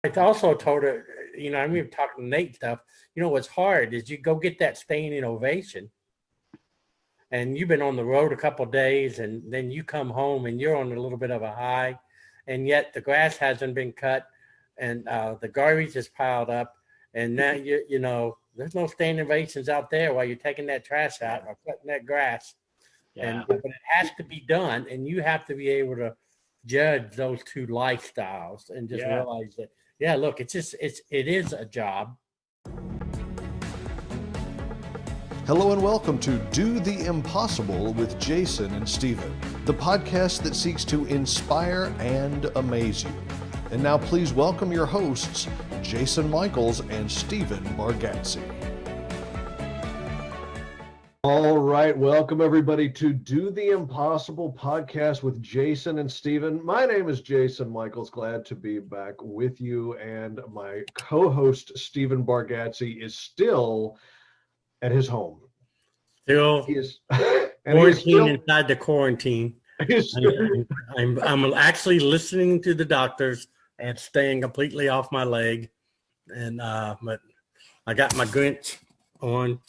I also told her, I mean, talking to Nate stuff, what's hard is you go get that standing ovation and you've been on the road a couple of days and then you come home and you're on a little bit of a high and yet the grass hasn't been cut and the garbage is piled up and now there's no standing ovations out there while you're taking that trash out or cutting that grass. Yeah. But it has to be done and you have to be able to judge those two lifestyles and just realize that, look, it is a job. Hello and welcome to Do the Impossible with Jason and Stephen, the podcast that seeks to inspire and amaze you. And now please welcome your hosts, Jason Michaels and Stephen Bargatze. All right, welcome everybody to Do the Impossible podcast with Jason and Stephen. My name is Jason Michaels, glad to be back with you, and my co-host Stephen Bargatze is still at his home. Still quarantine inside the quarantine. I'm actually listening to the doctors and staying completely off my leg, and but I got my Grinch on.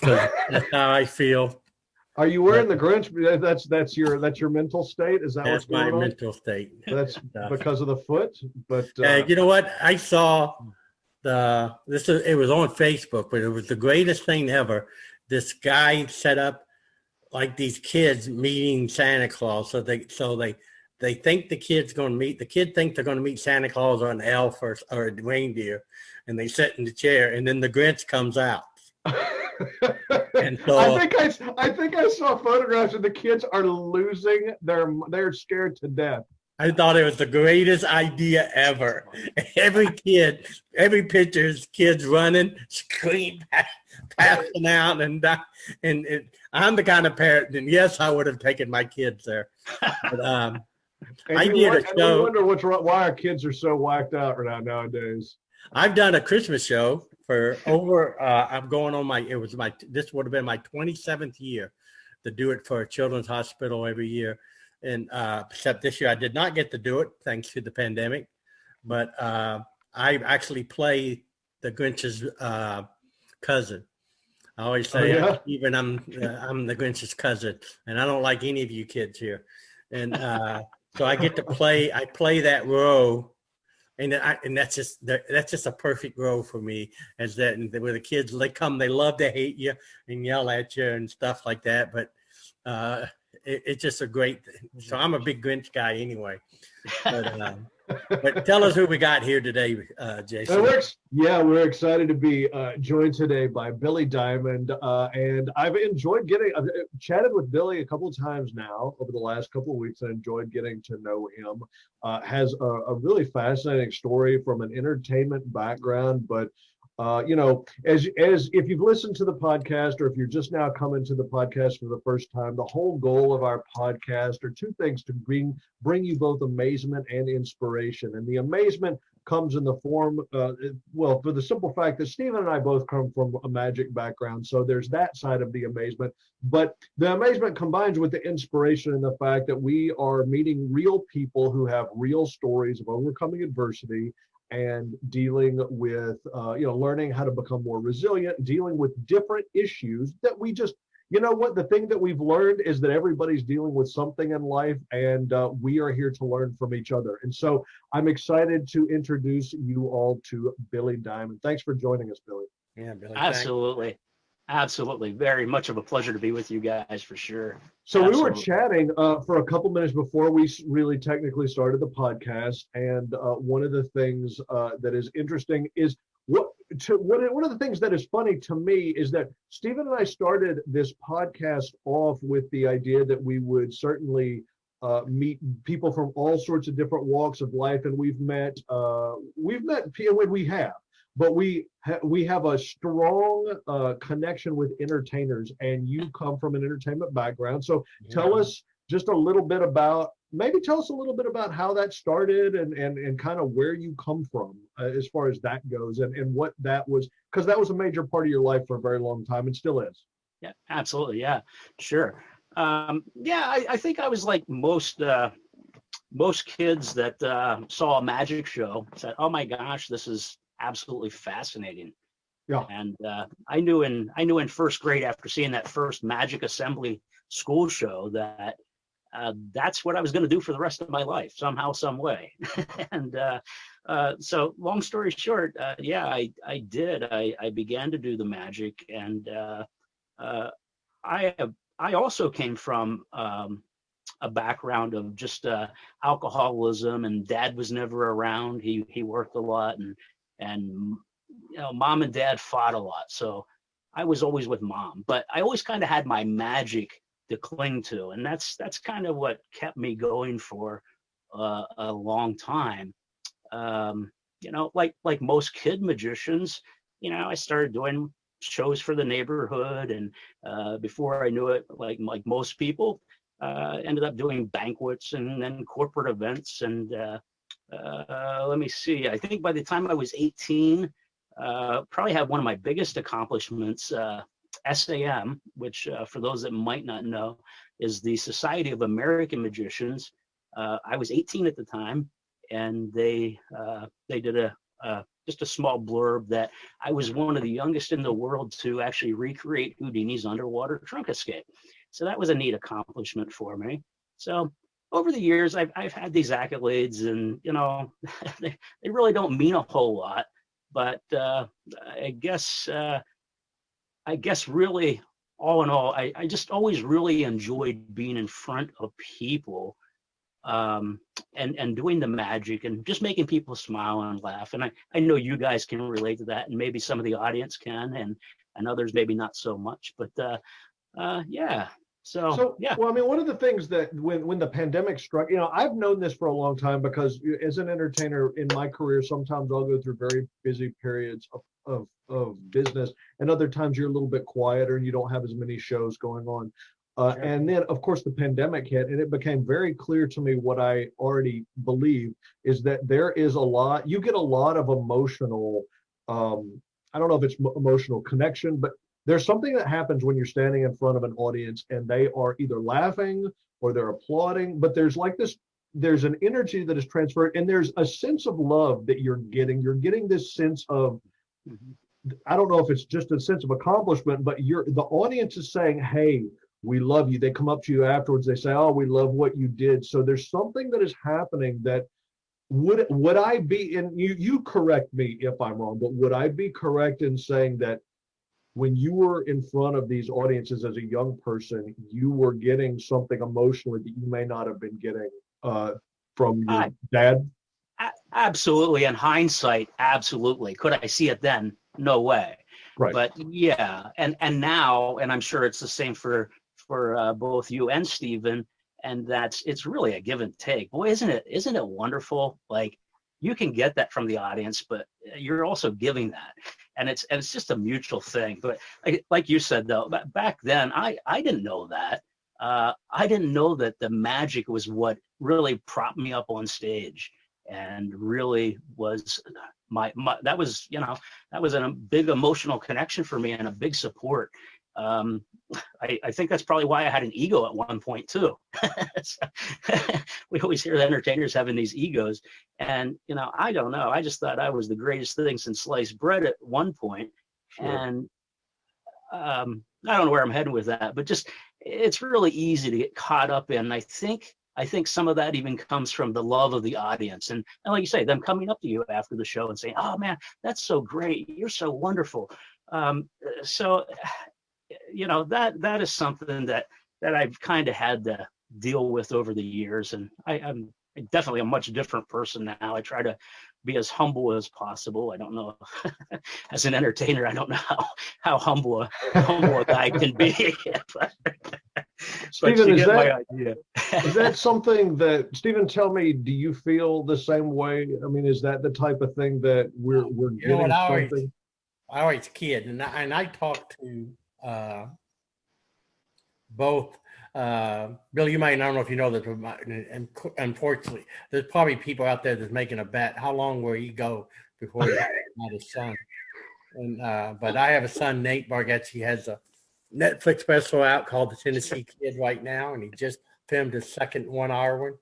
That's how I feel. Are you wearing the Grinch? That's your mental state. Is that what's going on? That's my mental state. That's because of the foot. But you know what? I saw it was on Facebook, but it was the greatest thing ever. This guy set up like these kids meeting Santa Claus. So they think the kid think they're going to meet Santa Claus or an elf or a reindeer, and they sit in the chair, and then the Grinch comes out. And so I think I saw photographs of the kids are losing they're scared to death. I thought it was the greatest idea ever. Every picture is kids running, screaming, passing out, and I'm the kind of parent. And yes, I would have taken my kids there. But, I did a show. I wonder why our kids are so whacked out right nowadays. I've done a Christmas show for over. I'm going on this would have been my 27th year to do it for a children's hospital every year. And except this year, I did not get to do it thanks to the pandemic. But I actually play the Grinch's cousin. I always say, even I'm the Grinch's cousin, and I don't like any of you kids here. And so I get to play. I play that role, and that's just a perfect role for me. As that, and where the kids they love to hate you and yell at you and stuff like that. But it's just a great thing. So I'm a big Grinch guy anyway. But tell us who we got here today, Jason. We're excited to be joined today by Billy Diamond. And I've chatted with Billy a couple of times now over the last couple of weeks. I enjoyed getting to know him. Has a really fascinating story from an entertainment background, but as if you've listened to the podcast or if you're just now coming to the podcast for the first time, the whole goal of our podcast are two things: to bring you both amazement and inspiration. And the amazement comes in the form, for the simple fact that Stephen and I both come from a magic background. So there's that side of the amazement. But the amazement combines with the inspiration and the fact that we are meeting real people who have real stories of overcoming adversity and dealing with, learning how to become more resilient, dealing with different issues that we just, the thing that we've learned is that everybody's dealing with something in life, and we are here to learn from each other. And so I'm excited to introduce you all to Billy Diamond. Thanks for joining us, Billy. Yeah, Billy. Absolutely. Absolutely. Very much of a pleasure to be with you guys for sure. So we were chatting for a couple minutes before we really technically started the podcast. And one of the things that is interesting is one of the things that is funny to me is that Stephen and I started this podcast off with the idea that we would certainly meet people from all sorts of different walks of life. And we've met people, we have. But we have a strong connection with entertainers, and you come from an entertainment background. So tell us just a little bit about how that started and kind of where you come from as far as that goes and what that was, because that was a major part of your life for a very long time and still is. Yeah, absolutely. Yeah, sure. I think I was like most most kids that saw a magic show said, "Oh my gosh, this is absolutely fascinating." Yeah. And I knew in first grade, after seeing that first Magic Assembly school show, that that's what I was going to do for the rest of my life, somehow, some way. And so, long story short, yeah, I did. I began to do the magic, and I also came from a background of just alcoholism, and dad was never around. He worked a lot, and mom and dad fought a lot. So I was always with mom, but I always kind of had my magic to cling to, and that's kind of what kept me going for a long time. Like most kid magicians, I started doing shows for the neighborhood, and before I knew it, like most people, ended up doing banquets and then corporate events. And let me see, I think by the time I was 18, probably had one of my biggest accomplishments. SAM, which for those that might not know, is the Society of American Magicians. I was 18 at the time, and they did just a small blurb that I was one of the youngest in the world to actually recreate Houdini's underwater trunk escape. So that was a neat accomplishment for me. So over the years, I've had these accolades, and they really don't mean a whole lot, but I guess really, all in all, I just always really enjoyed being in front of people, and doing the magic and just making people smile and laugh. And I know you guys can relate to that, and maybe some of the audience can, and others maybe not so much. But yeah. So yeah. Well, I mean, one of the things that when the pandemic struck, I've known this for a long time, because as an entertainer in my career, sometimes I'll go through very busy periods of business, and other times you're a little bit quieter and you don't have as many shows going on. Sure. And then, of course, the pandemic hit, and it became very clear to me what I already believe, is that there is you get a lot of emotional, I don't know if it's emotional connection, but there's something that happens when you're standing in front of an audience and they are either laughing or they're applauding, but there's an energy that is transferred, and there's a sense of love that you're getting. You're getting this sense of, I don't know if it's just a sense of accomplishment, but the audience is saying, "Hey, we love you." They come up to you afterwards. They say, "Oh, we love what you did." So there's something that is happening that would I be, and you correct me if I'm wrong, but would I be correct in saying that when you were in front of these audiences as a young person, you were getting something emotionally that you may not have been getting from your dad? Absolutely. In hindsight, absolutely. Could I see it then? No way. Right. But yeah, and now, and I'm sure it's the same for both you and Stephen, and it's really a give and take. Boy, isn't it wonderful? Like, you can get that from the audience, but you're also giving that, and it's just a mutual thing. But like you said, though, back then I didn't know that. I didn't know that the magic was what really propped me up on stage, and really was that was a big emotional connection for me, and a big support. I think that's probably why I had an ego at one point too. We always hear the entertainers having these egos, and I don't know. I just thought I was the greatest thing since sliced bread at one point. Sure. And I don't know where I'm heading with that, but just it's really easy to get caught up in. I think some of that even comes from the love of the audience, and like you say, them coming up to you after the show and saying, "Oh man, that's so great! You're so wonderful." So that is something that I've kind of had to deal with over the years, and I'm definitely a much different person now. I try to be as humble as possible. I don't know, as an entertainer, I don't know how humble a guy can be. But Stephen, you get my idea. Is that something that, Stephen, tell me, do you feel the same way? I mean, is that the type of thing that we're getting something? I always kid, and I talked to both. Bill, you might, I don't know if you know this, and unfortunately, there's probably people out there that's making a bet. How long will he go before he has his son? And but I have a son, Nate Bargatze. He has a Netflix special out called The Tennessee Kid right now, and he just filmed his second 1 hour one.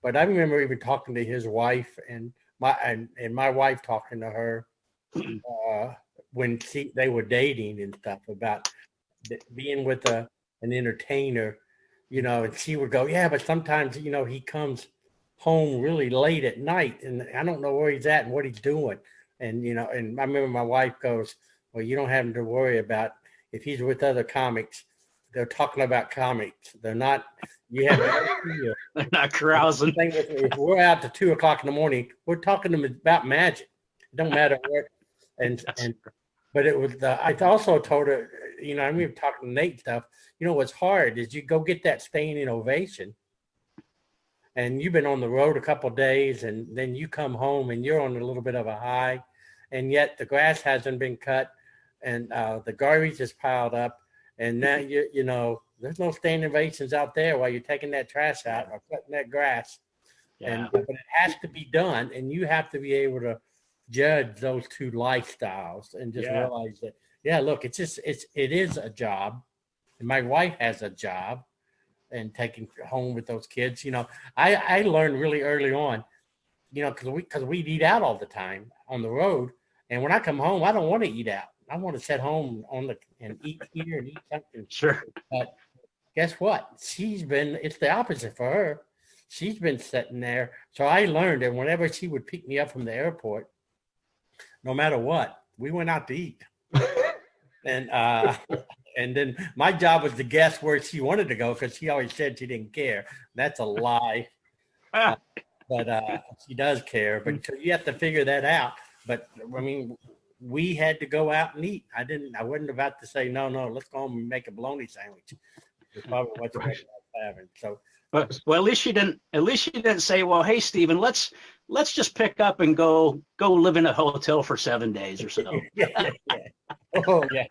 but I remember even talking to his wife and my wife talking to her when they were dating and stuff about being with an entertainer, and she would go, yeah, but sometimes, he comes home really late at night and I don't know where he's at and what he's doing. And, and I remember my wife goes, well, you don't have to worry about if he's with other comics, they're talking about comics. They're not, you have no idea. They're not carousing. If we're out to 2:00 in the morning, we're talking to them about magic. It don't matter what. But it was I also told her, I remember talking to Nate stuff, what's hard is you go get that standing ovation and you've been on the road a couple of days and then you come home and you're on a little bit of a high and yet the grass hasn't been cut and the garbage is piled up and now there's no standing ovations out there while you're taking that trash out or cutting that grass. Yeah. But it has to be done and you have to be able to judge those two lifestyles and just realize that, look, it is a job and my wife has a job and taking home with those kids. I learned really early on, because we'd eat out all the time on the road. And when I come home, I don't want to eat out. I want to sit home and eat here and eat something. Sure. But guess what? It's the opposite for her. She's been sitting there. So I learned that whenever she would pick me up from the airport, no matter what, we went out to eat. And then my job was to guess where she wanted to go because she always said she didn't care. That's a lie. But she does care. But so you have to figure that out. But I mean, we had to go out and eat. I wasn't about to say, no, let's go home and make a bologna sandwich. It's probably what I was having. So well, at least you didn't say, well, hey, Stephen, let's just pick up and go live in a hotel for 7 days or so. yeah. Oh yeah.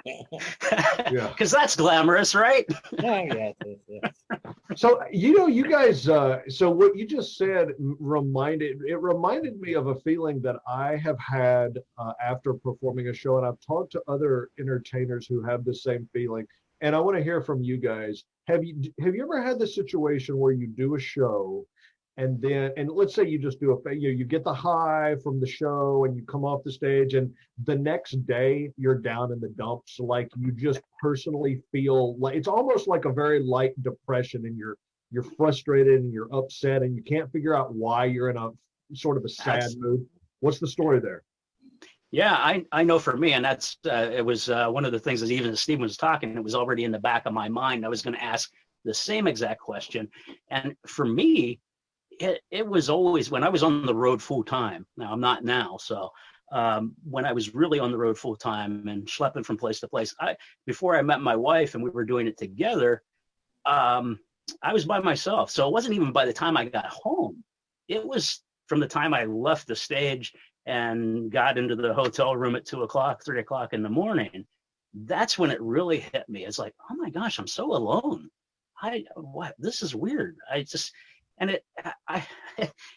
Yeah. Because that's glamorous, right? Oh yeah. So you guys. So what you just said reminded me of a feeling that I have had after performing a show, and I've talked to other entertainers who have the same feeling. And I want to hear from you guys. Have you ever had the situation where you do a show and let's say you just do you get the high from the show and you come off the stage and the next day you're down in the dumps, like you just personally feel like it's almost like a very light depression and you're frustrated and you're upset and you can't figure out why you're in a sort of a sad mood. What's the story there? Yeah, I know for me, and that's it was one of the things that even as Stephen was talking, it was already in the back of my mind. I was going to ask the same exact question. And for me, it was always when I was on the road full time. Now I'm not now. So when I was really on the road full time and schlepping from place to place, before I met my wife and we were doing it together, I was by myself. So it wasn't even by the time I got home. It was from the time I left the stage and got into the hotel room at 2:00, 3:00 in the morning. That's when it really hit me. It's like, oh my gosh, I'm so alone. This is weird.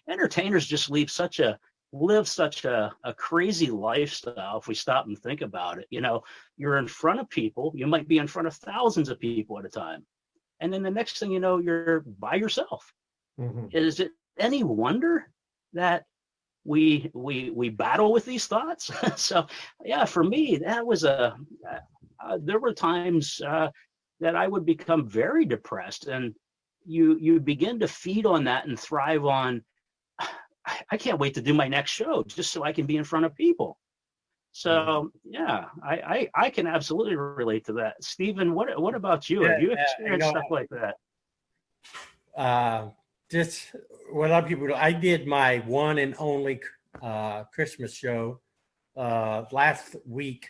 Entertainers just live such a crazy lifestyle if we stop and think about it. You're in front of people. You might be in front of thousands of people at a time. And then the next thing you know, you're by yourself. Mm-hmm. Is it any wonder that we battle with these thoughts? So yeah, for me, that was there were times that I would become very depressed, and you begin to feed on that and thrive on, I can't wait to do my next show just so I can be in front of people. So yeah, I can absolutely relate to that. Stephen, what about you? Have you experienced stuff like that? Just what a lot of people do. I did my one and only Christmas show last week,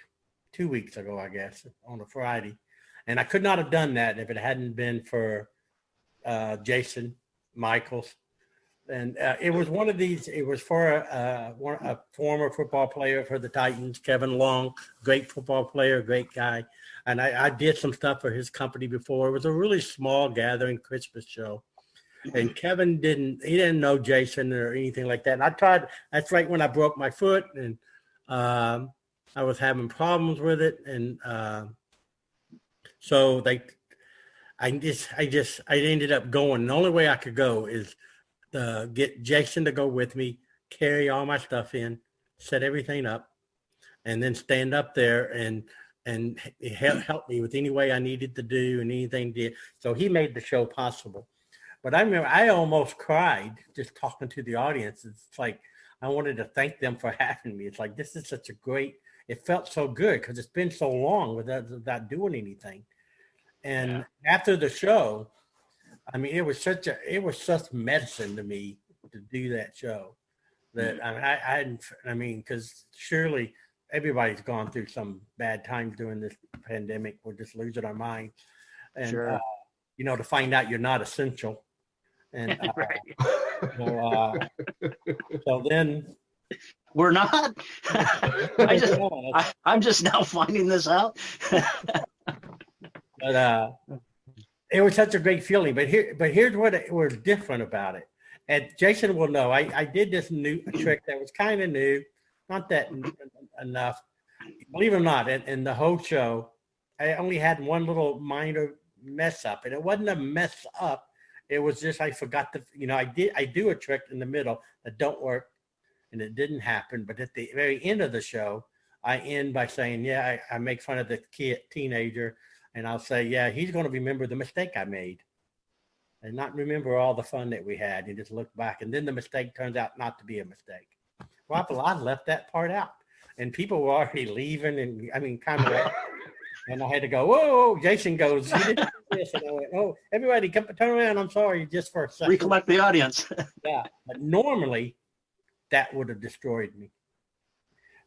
2 weeks ago, I guess, on a Friday. And I could not have done that if it hadn't been for Jason Michaels. And it was one of these, it was for a former football player for the Titans, Kevin Long, great football player, great guy. And I did some stuff for his company before. It was a really small gathering Christmas show. And Kevin didn't know Jason or anything like that. And that's right when I broke my foot and I was having problems with it. And so I ended up going. The only way I could go is get Jason to go with me, carry all my stuff in, set everything up, and then stand up there and help me with any way I needed to do and anything did. So he made the show possible. But I remember I almost cried just talking to the audience. It's like I wanted to thank them for having me. It's like, this is such a great, it felt so good because it's been so long without doing anything. And after the show, I mean, it was such medicine to me to do that show that I mean, because surely everybody's gone through some bad times during this pandemic. We're just losing our mind. And, Sure. To find out you're not essential. And Right. so then We're not. I'm just now finding this out. But it was such a great feeling. But here's what was different about it. And Jason will know. I did this new trick that was kind of new, not that enough. Believe it or not, in the whole show, I only had one little minor mess up, and it wasn't a mess up. It was just I forgot to. I do a trick in the middle that don't work, and it didn't happen. But at the very end of the show, I end by saying, I make fun of the teenager. And I'll say, he's going to remember the mistake I made and not remember all the fun that we had and just look back. And then the mistake turns out not to be a mistake. Well, I left that part out. And people were already leaving. And I mean, kind of like, and I had to go, whoa, Jason goes, you didn't do this. And I went, oh, everybody come turn around. I'm sorry, just for a second. Recollect the audience. Yeah. But normally that would have destroyed me.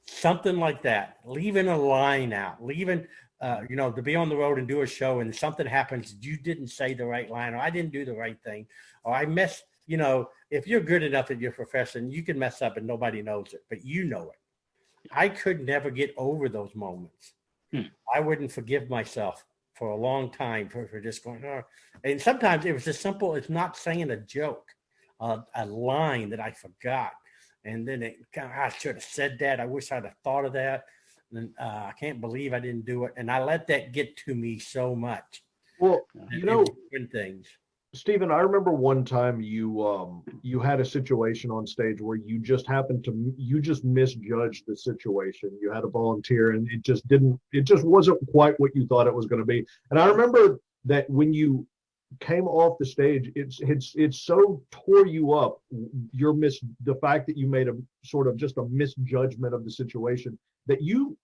Something like that, leaving a line out, to be on the road and do a show and something happens, you didn't say the right line, or I didn't do the right thing, or I messed, if you're good enough at your profession, you can mess up and nobody knows it, but you know it. I could never get over those moments. I wouldn't forgive myself for a long time for just going, oh. And sometimes it was as simple as not saying a joke, a line that I forgot. And then I should have said that. I wish I'd have thought of that. And I can't believe I didn't do it. And I let that get to me so much. Well, different things. Stephen, I remember one time you had a situation on stage where you just misjudged the situation. You had a volunteer and it just wasn't quite what you thought it was going to be. And I remember that when you came off the stage, it so tore you up, the fact that you made a sort of just a misjudgment of the situation, that you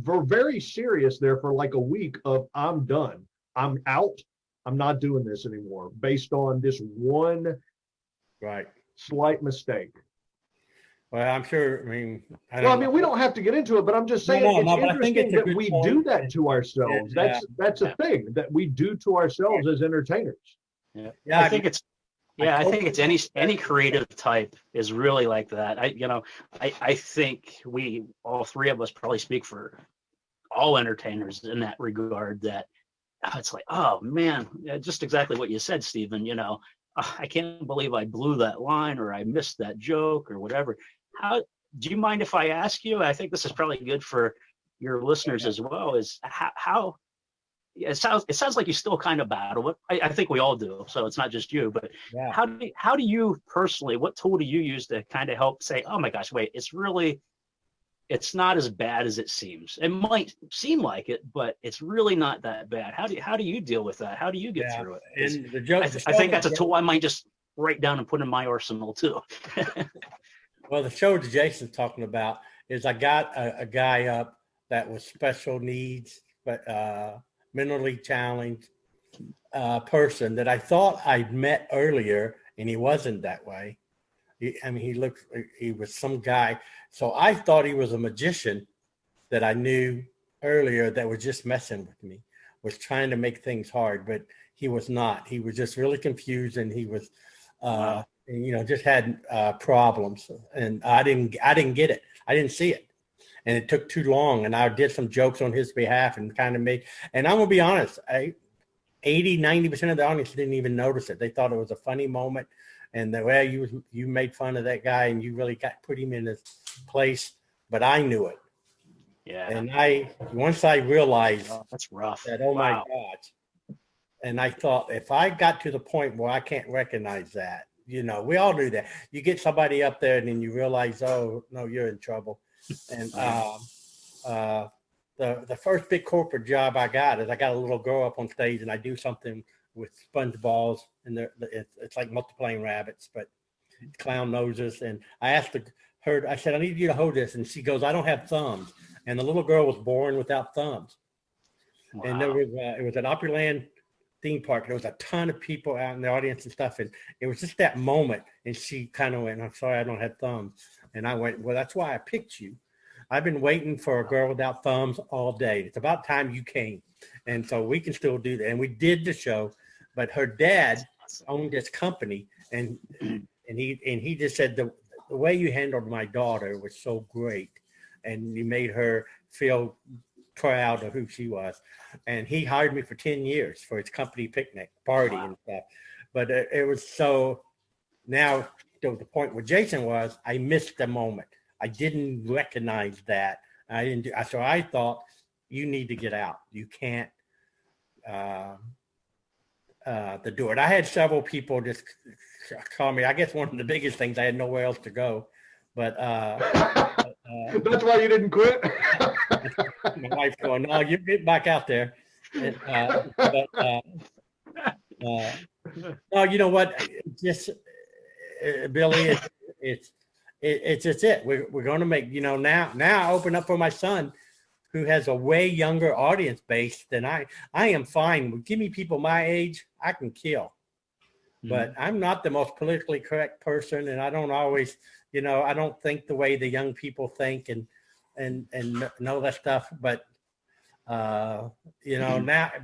were very serious there for like a week of, I'm done, I'm out, I'm not doing this anymore, based on this one slight mistake. Well, I'm sure. I mean, we don't have to get into it, but I'm just saying it's interesting that we do that to ourselves. That's a thing that we do to ourselves as entertainers. Yeah, I think it's any creative type is really like that. I think we all three of us probably speak for all entertainers in that regard. That it's like, oh man, just exactly what you said, Stephen. I can't believe I blew that line or I missed that joke or whatever. How do you mind if I ask you? I think this is probably good for your listeners as well. Is how it sounds like you still kind of battle it. I think we all do. So it's not just you, but how do you personally? What tool do you use to kind of help say, oh my gosh, wait, it's not as bad as it seems. It might seem like it, but it's really not that bad. How do you deal with that? How do you get through it? And the joke, I think that's a tool I might just write down and put in my arsenal too. Well, the show that Jason's talking about is I got a guy up that was special needs, but mentally challenged person that I thought I'd met earlier, and he wasn't that way. He was some guy. So I thought he was a magician that I knew earlier that was just messing with me, was trying to make things hard, but he was not. He was just really confused, and he was, just had problems, and I didn't get it. I didn't see it, and it took too long. And I did some jokes on his behalf and kind of and I'm gonna be honest, 80-90% of the audience didn't even notice it. They thought it was a funny moment, and the way you made fun of that guy and you really put him in his place, but I knew it. Yeah. And once I realized that's rough. That, my God. And I thought, if I got to the point where I can't recognize that, we all do that. You get somebody up there and then you realize, oh no, you're in trouble. And the first big corporate job I got is I got a little girl up on stage and I do something with sponge balls, and it's like multiplying rabbits, but clown noses. And I asked her, I said, I need you to hold this. And she goes, I don't have thumbs. And the little girl was born without thumbs. Wow. And it was an Opryland theme park. There was a ton of people out in the audience and stuff. And it was just that moment. And she kind of went, I'm sorry, I don't have thumbs. And I went, well, that's why I picked you. I've been waiting for a girl without thumbs all day. It's about time you came. And so we can still do that. And we did the show, but her dad owned this company, and he just said, the way you handled my daughter was so great. And you made her feel proud of who she was. And he hired me for 10 years for his company picnic party and stuff. But it was so, now to the point where Jason was, I missed the moment. I didn't recognize that. So I thought, you need to get out. You can't to do it. I had several people just call me. I guess one of the biggest things, I had nowhere else to go. But that's why you didn't quit. My wife's going, no, you get back out there. And, no, you know what? Just Billy, it's just it. We're going to make, now I open up for my son, who has a way younger audience base than I am fine. Give me people my age, I can kill. But I'm not the most politically correct person, and I don't always, I don't think the way the young people think and know that stuff. But now,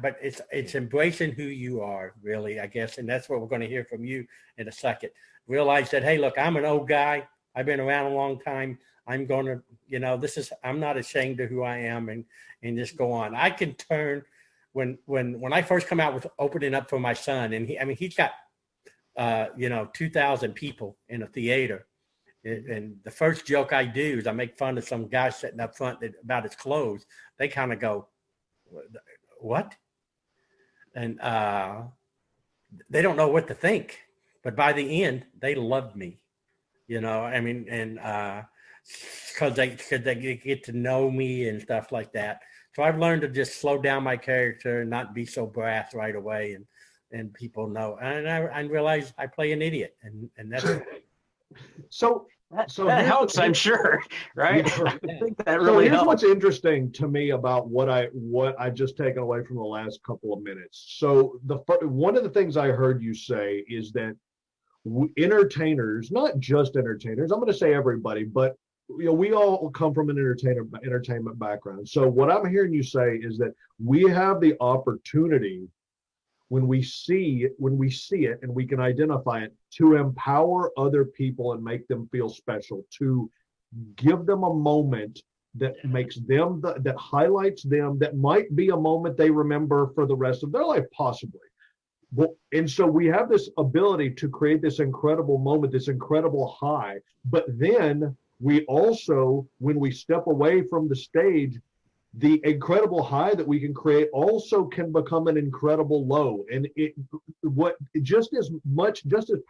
but it's embracing who you are, really, I guess, and that's what we're going to hear from you in a second. Realize that, hey, look, I'm an old guy. I've been around a long time. I'm going to, I'm not ashamed of who I am, and just go on. I can turn when I first come out with opening up for my son, and he's got 2,000 people in a theater. And the first joke I do is I make fun of some guy sitting up front about his clothes. They kind of go, what? And they don't know what to think. But by the end, they loved me, and because they get to know me and stuff like that. So I've learned to just slow down my character and not be so brass right away. And people know. And I realize I play an idiot. And that's So that helps, I'm sure, right? Yeah. I think that really here's helps. what's interesting to me about what I've just taken away from the last couple of minutes. So one of the things I heard you say is that entertainers, not just entertainers, I'm going to say everybody, but we all come from an entertainment background. So what I'm hearing you say is that we have the opportunity, when we see it and we can identify it, to empower other people and make them feel special, to give them a moment that makes them, that highlights them, that might be a moment they remember for the rest of their life, possibly. Well, and so we have this ability to create this incredible moment, this incredible high. But then we also, when we step away from the stage, the incredible high that we can create also can become an incredible low. And just as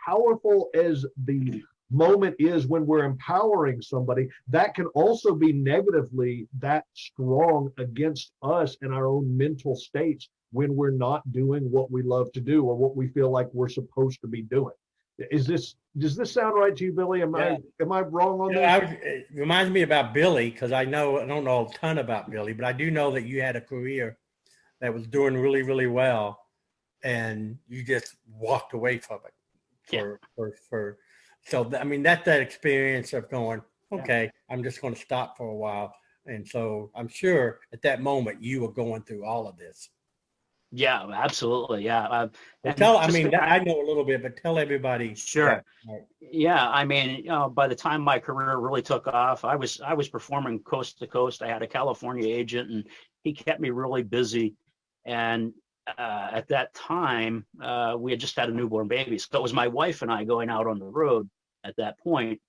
powerful as the moment is when we're empowering somebody, that can also be negatively that strong against us and our own mental states when we're not doing what we love to do or what we feel like we're supposed to be doing. Does this sound right to you, Billy? Am I wrong on that? It reminds me about Billy, because I don't know a ton about Billy, but I do know that you had a career that was doing really, really well, and you just walked away from it. That's that experience of going, okay, I'm just going to stop for a while. And so I'm sure at that moment you were going through all of this. Yeah, absolutely. Yeah. I know a little bit, but tell everybody. Sure. Yeah. By the time my career really took off, I was performing coast to coast. I had a California agent, and he kept me really busy. And at that time, we had just had a newborn baby. So it was my wife and I going out on the road at that point.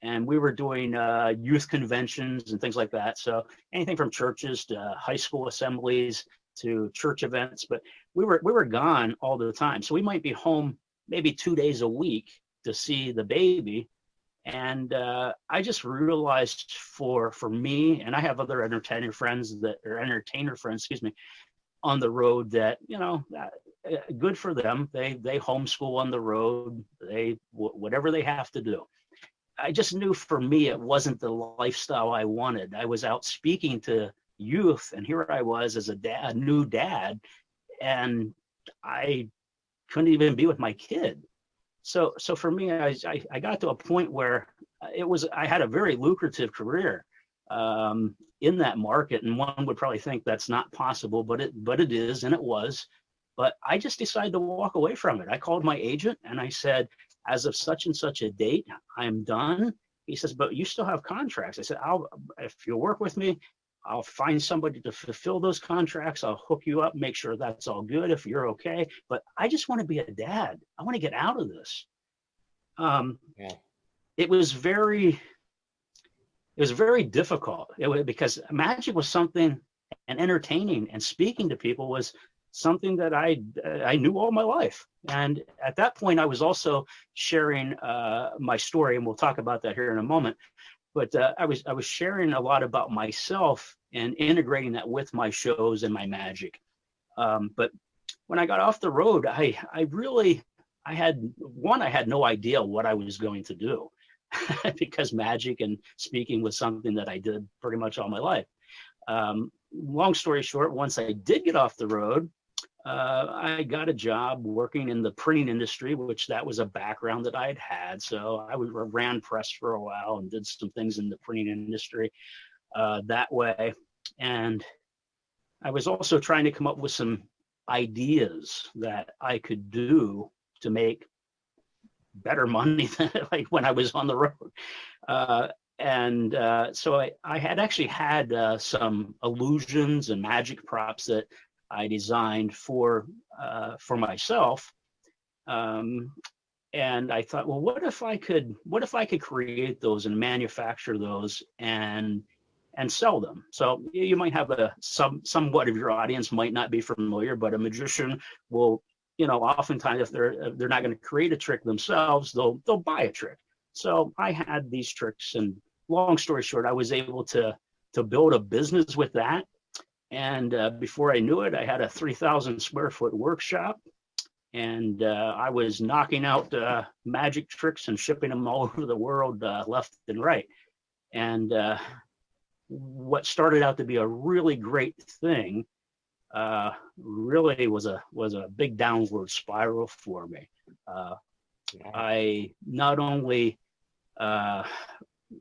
And we were doing youth conventions and things like that. So anything from churches to high school assemblies to church events, but we were gone all the time. So we might be home maybe 2 days a week, to see the baby. And I just realized for me, and I have other entertainer friends, excuse me, on the road that, good for them. They homeschool on the road. Whatever they have to do. I just knew for me, it wasn't the lifestyle I wanted. I was out speaking to youth, and here I was as a new dad, and I couldn't even be with my kid. So for me, I got to a point where I had a very lucrative career in that market, and one would probably think that's not possible, but it is, and it was. But I just decided to walk away from it. I called my agent and I said, as of such and such a date, I'm done. He says, but you still have contracts. I said, if you'll work with me, I'll find somebody to fulfill those contracts. I'll hook you up, make sure that's all good if you're okay. But I just want to be a dad. I want to get out of this. It was very difficult. Because magic was something, and entertaining and speaking to people was something that I knew all my life. And at that point, I was also sharing my story, and we'll talk about that here in a moment. But I was sharing a lot about myself and integrating that with my shows and my magic. But when I got off the road, I had no idea what I was going to do because magic and speaking was something that I did pretty much all my life. Long story short, once I did get off the road, I got a job working in the printing industry, which that was a background that I had had. So I ran press for a while and did some things in the printing industry that way. And I was also trying to come up with some ideas that I could do to make better money than like when I was on the road. So I had actually had some illusions and magic props that I designed for myself, and I thought, well, what if I could create those and manufacture those and sell them? So you might have somewhat of your audience might not be familiar, but a magician will, oftentimes if they're not going to create a trick themselves, they'll buy a trick. So I had these tricks, and long story short, I was able to build a business with that. And before I knew it, I had a 3,000 square foot workshop, and I was knocking out magic tricks and shipping them all over the world, left and right. And what started out to be a really great thing really was a big downward spiral for me. I not only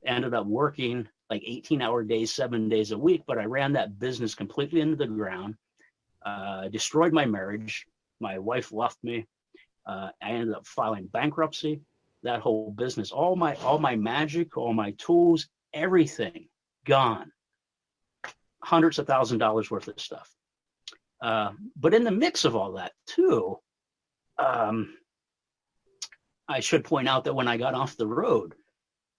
ended up working like 18-hour days, 7 days a week, but I ran that business completely into the ground, destroyed my marriage. My wife left me. I ended up filing bankruptcy. That whole business, all my magic, all my tools, everything gone. Hundreds of $1,000s worth of stuff. But in the mix of all that too, I should point out that when I got off the road,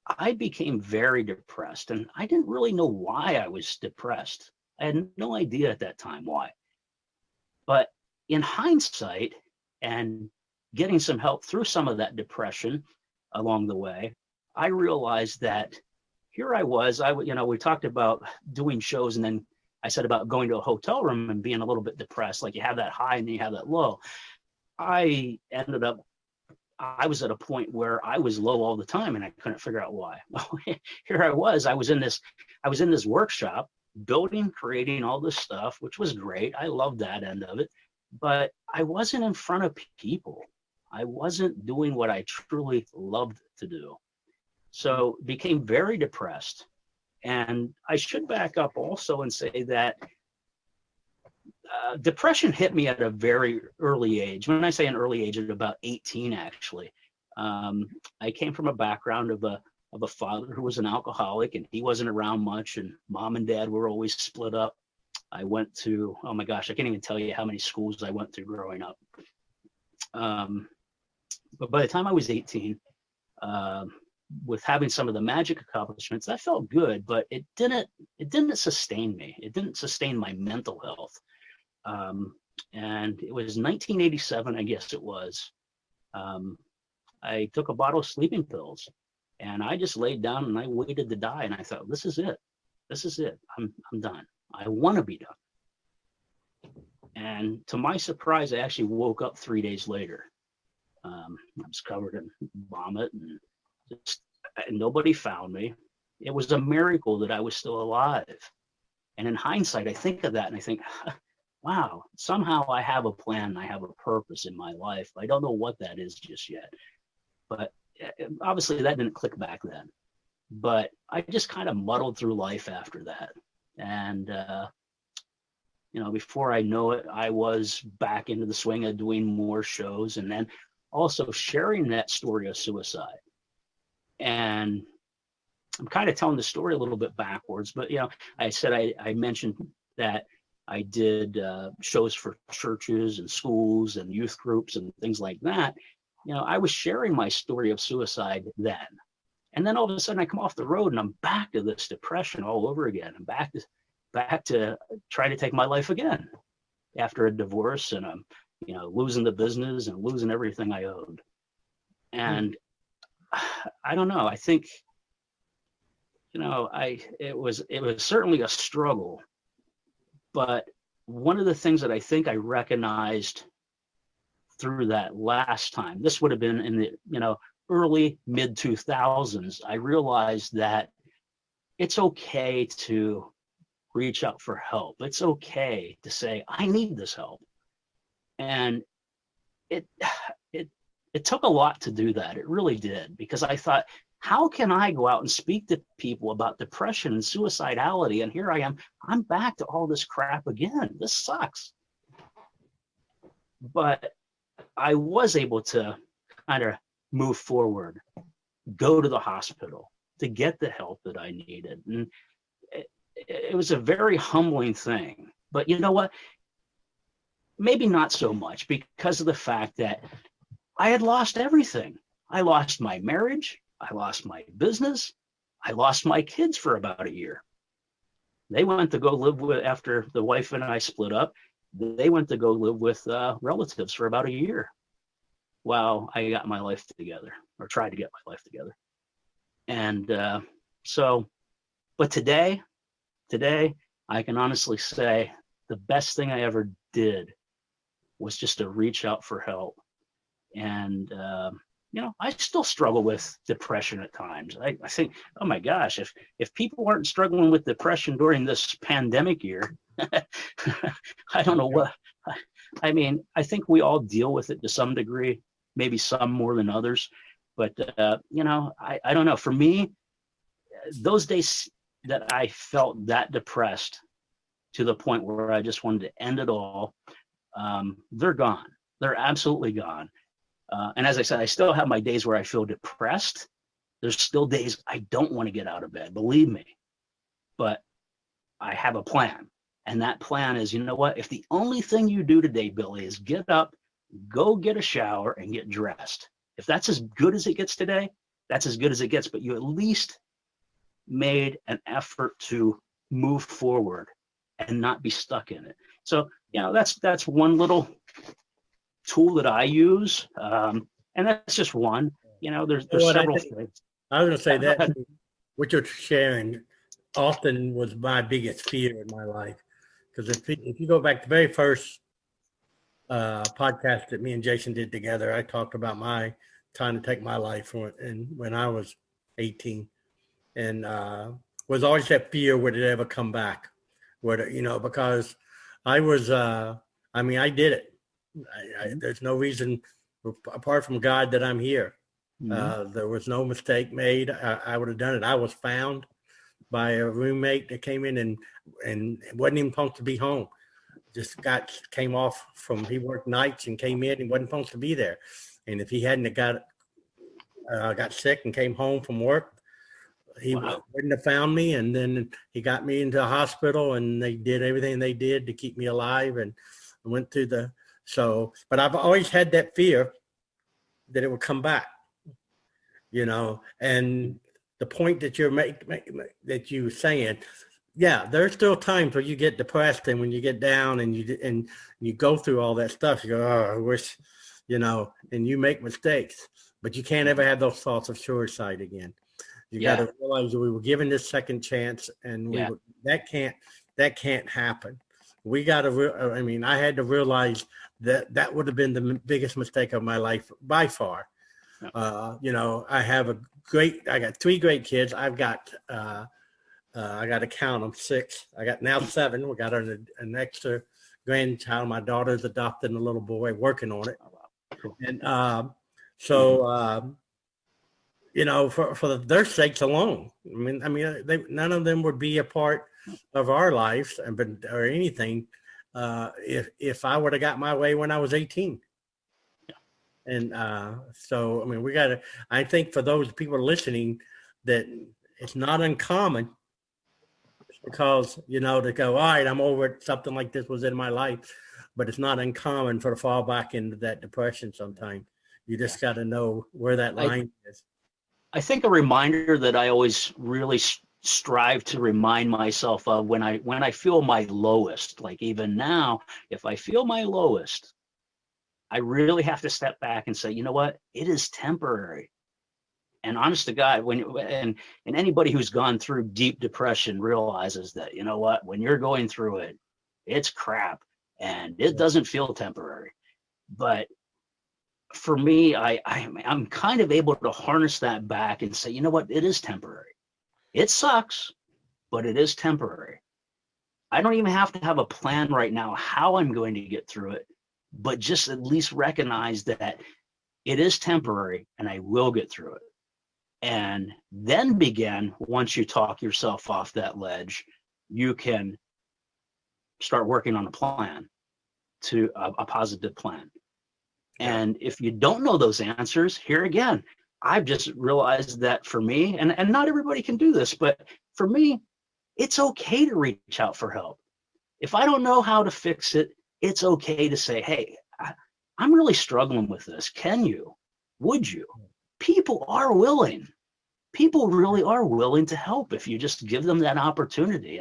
I became very depressed, and I didn't really know why I was depressed. I had no idea at that time why. But in hindsight, and getting some help through some of that depression along the way, I realized that here I was. We talked about doing shows, and then I said about going to a hotel room and being a little bit depressed, like you have that high and then you have that low. I was at a point where I was low all the time, and I couldn't figure out why. Well, here I was in this workshop building, creating all this stuff, which was great. I loved that end of it, but I wasn't in front of people. I wasn't doing what I truly loved to do. So became very depressed. And I should back up also and say that depression hit me at a very early age. When I say an early age, at about 18, actually. I came from a background of a father who was an alcoholic, and he wasn't around much, and mom and dad were always split up. I went to, oh my gosh, I can't even tell you how many schools I went through growing up. But by the time I was 18, with having some of the magic accomplishments, that felt good, but it didn't sustain me. It didn't sustain my mental health. And it was 1987, I guess it was. I took a bottle of sleeping pills, and I just laid down and I waited to die. And I thought, this is it. This is it. I'm done. I want to be done. And to my surprise, I actually woke up 3 days later. I was covered in vomit, and nobody found me. It was a miracle that I was still alive. And in hindsight, I think of that and I think, wow, somehow I have a plan. I have a purpose in my life. I don't know what that is just yet. But obviously that didn't click back then. But I just kind of muddled through life after that. And, before I know it, I was back into the swing of doing more shows and then also sharing that story of suicide. And I'm kind of telling the story a little bit backwards, but, I said I mentioned that I did shows for churches and schools and youth groups and things like that. I was sharing my story of suicide then. And then all of a sudden I come off the road and I'm back to this depression all over again. I'm back to try to take my life again after a divorce and losing the business and losing everything I owed. And I don't know. I think, it was certainly a struggle, but one of the things that I think I recognized through that last time, this would have been in the, early mid 2000s, I realized that it's okay to reach out for help. It's okay to say, I need this help. And it took a lot to do that. It really did, because I thought, how can I go out and speak to people about depression and suicidality? And here I am, I'm back to all this crap again. This sucks. But I was able to kind of move forward, go to the hospital to get the help that I needed. And it was a very humbling thing. But you know what? Maybe not so much, because of the fact that I had lost everything. I lost my marriage. I lost my business. I lost my kids for about a year. They went to go live with, after the wife and I split up, they went to go live with relatives for about a year while I got my life together, or tried to get my life together. And but today, I can honestly say the best thing I ever did was just to reach out for help. And, I still struggle with depression at times. I think, oh my gosh, if people aren't struggling with depression during this pandemic year, I don't know what, I mean, I think we all deal with it to some degree, maybe some more than others. But, I don't know. For me, those days that I felt that depressed to the point where I just wanted to end it all, they're gone. They're absolutely gone. And as I said, I still have my days where I feel depressed. There's still days I don't want to get out of bed, believe me. But I have a plan. And that plan is, you know what? If the only thing you do today, Billy, is get up, go get a shower, and get dressed. If that's as good as it gets today, that's as good as it gets. But you at least made an effort to move forward and not be stuck in it. So, that's one little tool that I use. And that's just one. There's several things. I was going to say that what you're sharing often was my biggest fear in my life. Because if you go back to the very first podcast that me and Jason did together, I talked about my trying to take my life when I was 18. And was always that fear, would it ever come back? Because I was, I did it. There's no reason, apart from God, that I'm here. Mm-hmm. There was no mistake made. I would have done it. I was found by a roommate that came in and wasn't even supposed to be home. Just came off he worked nights and came in and wasn't supposed to be there. And if he hadn't got sick and came home from work, he wouldn't have found me. And then he got me into the hospital, and they did everything they did to keep me alive. And I went through but I've always had that fear that it would come back, and the point that you're that you were saying, yeah, there's still times where you get depressed, and when you get down and you go through all that stuff, you go, oh, I wish, and you make mistakes. but you can't ever have those thoughts of suicide again. You got to realize we were given this second chance, and that can't happen. We got to. I mean, I had to realize that would have been the biggest mistake of my life by far. You know, I got 3 great kids. I got to count them, 6. I got now 7. We got an extra grandchild. My daughter's adopting a little boy, working on it. And you know, for their sakes alone, I mean, none of them would be a part of our lives or anything if I would have got my way when I was 18. And so, I mean, I think for those people listening, that it's not uncommon because, you know, to go, all right, I'm over it. Something like this was in my life, but it's not uncommon to fall back into that depression sometime. You just got to know where that line is. I think a reminder that I always really strive to remind myself of when I feel my lowest, like even now, if I feel my lowest, I really have to step back and say, you know what, it is temporary. And honest to God, and anybody who's gone through deep depression realizes that, you know what, when you're going through it, it's crap and it doesn't feel temporary. But for me, I'm kind of able to harness that back and say, you know what, it is temporary. It sucks, but it is temporary. I don't even have to have a plan right now how I'm going to get through it, but just at least recognize that it is temporary and I will get through it. And then once you talk yourself off that ledge, you can start working on a plan, to a positive plan. And if you don't know those answers, here again, I've just realized that for me, and not everybody can do this, but for me, it's okay to reach out for help. If I don't know how to fix it, it's okay to say, hey, I'm really struggling with this. Can you? Would you? People are willing. People really are willing to help if you just give them that opportunity.